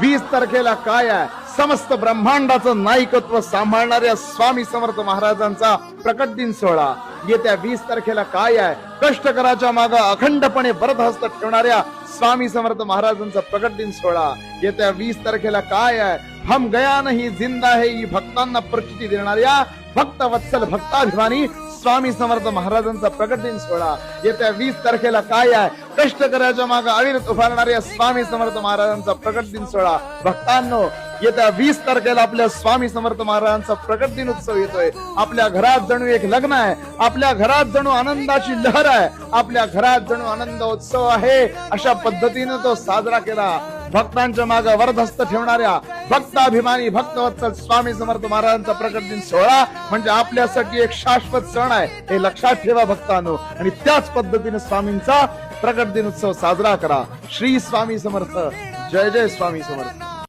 20 तारखेला काय आहे? समस्त ब्रह्मांडाचं नायकत्व सांभाळणाऱ्या स्वामी समर्थ महाराजांचा प्रकट दिन सोहळा. येत्या 20 तारखेला काय आहे? कष्टकराच्या मागे अखंडपणे बरदहस्त ठेवणाऱ्या स्वामी समर्थ महाराजांचा प्रकट दिन सोहळा. येत्या 20 तारखेला काय आहे? हम गया नहीं जिंदा है ही भक्तांना प्रचिती देणाऱ्या भक्त वत्सल भक्ताभिमानी स्वामी समर्थ महाराजांचा प्रकट दिन सोहळा. येत्या 20 तारखेला काय आहे? कष्टकऱ्याच्या मागे अविरत उभारणाऱ्या स्वामी समर्थ महाराजांचा प्रकट दिन सोहळा. भक्तांनो, येत्या 20 तारखेला आपल्या स्वामी समर्थ महाराजांचा प्रकट दिन उत्सव येतोय. आपल्या घरात जणू एक लग्न आहे, आपल्या घरात जणू आनंदाची लहर आहे, आपल्या घरात जणू आनंद उत्सव आहे. अशा पद्धतीने तो साजरा केला. भक्तांच्या मागे वरदहस्त ठेवणाऱ्या भक्ताभिमानी भक्तवत्सल स्वामी समर्थ महाराजांचा प्रकट दिन सोहळा म्हणजे आपल्यासाठी एक शाश्वत सण आहे, हे लक्षात ठेवा भक्तांनो. आणि त्याच पद्धतीने स्वामींचा प्रकट दिन उत्सव साजरा करा. श्री स्वामी समर्थ. जय जय स्वामी समर्थ.